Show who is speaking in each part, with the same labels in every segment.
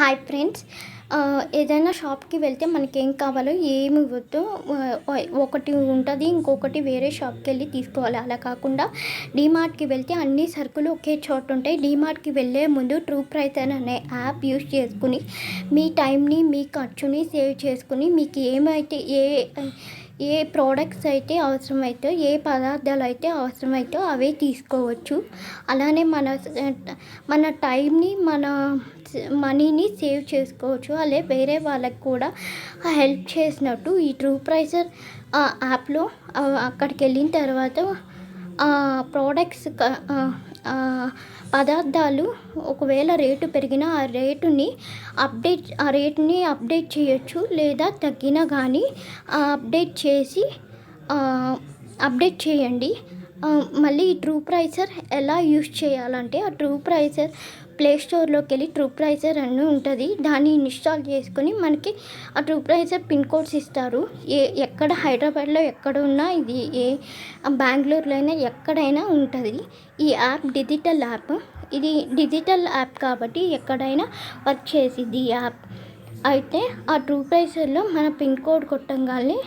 Speaker 1: Hi friends. ఏదైనా షాప్‌కి వెళ్తే మనకేం కావాలో ఏమి ఇవ్వద్దు. ఒకటి ఉంటది. ఇంకొకటి వేరే షాప్‌కెళ్ళి తీసుకోవాలి. అలా కాకుండా డీమార్ట్‌కి వెళ్తే అన్ని సరుకులు ఒకే చోట ఉంటాయి. డీమార్ట్‌కి వెళ్ళే ముందు ట్రూ ప్రైసర్ అనే యాప్ యూజ్ చేసుకుని మీ టైంని, మీ ఖర్చుని సేవ్ చేసుకుని మీకు ఏమైతే ఏ ప్రోడక్ట్స్ అయితే అవసరమైతే, ఏ పదార్థాలు అయితే అవసరమైతే అవే తీసుకోవచ్చు. అలానే మన టైంని, మన మనీని సేవ్ చేసుకోవచ్చు. అలాగే వేరే వాళ్ళకి కూడా హెల్ప్ చేసినట్టు ఈ ట్రూ ప్రైసర్ యాప్‌లో అక్కడికి వెళ్ళిన తర్వాత ప్రోడక్ట్స్ పదార్థాలు ఒకవేళ రేటు పెరిగినా ఆ రేటుని అప్డేట్ చేయొచ్చు. లేదా తగ్గినా కానీ అప్డేట్ చేయండి. మళ్ళీ ఈ ట్రూ ప్రైసర్ ఎలా యూజ్ చేయాలంటే, ఆ ట్రూ ప్రైసర్ ప్లే స్టోర్‌లోకి వెళ్ళి ట్రూ ప్రైసర్ అని ఉంటుంది. దాన్ని ఇన్‌స్టాల్ చేసుకొని మనకి ఆ ట్రూ ప్రైసర్ పిన్ కోడ్స్ ఇస్తారు. ఎక్కడ హైదరాబాద్లో ఎక్కడ ఉన్నా, ఇది బెంగళూరులో అయినా ఎక్కడైనా ఉంటుంది. ఈ యాప్ డిజిటల్ యాప్. ఇది డిజిటల్ యాప్ కాబట్టి ఎక్కడైనా వర్క్ చేసిద్ది ఈ యాప్. అయితే ఆ ట్రూ ప్రైసర్లో మన పిన్ కోడ్ కొట్టంగానే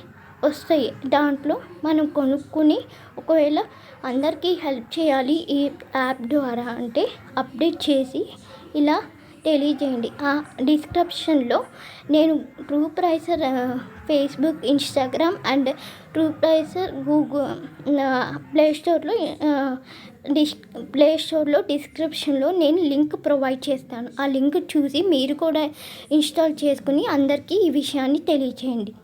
Speaker 1: వస్తాయి. దాంట్లో మనం కొనుక్కుని ఒకవేళ అందరికీ హెల్ప్ చేయాలి ఈ యాప్ ద్వారా అంటే అప్డేట్ చేసి ఇలా తెలియజేయండి. ఆ డిస్క్రిప్షన్లో నేను true pricer Facebook, Instagram and true pricer play స్టోర్లో డిస్క్రిప్షన్లో నేను లింక్ ప్రొవైడ్ చేస్తాను. ఆ లింక్ చూసి మీరు కూడా ఇన్స్టాల్ చేసుకుని అందరికీ ఈ విషయాన్ని తెలియజేయండి.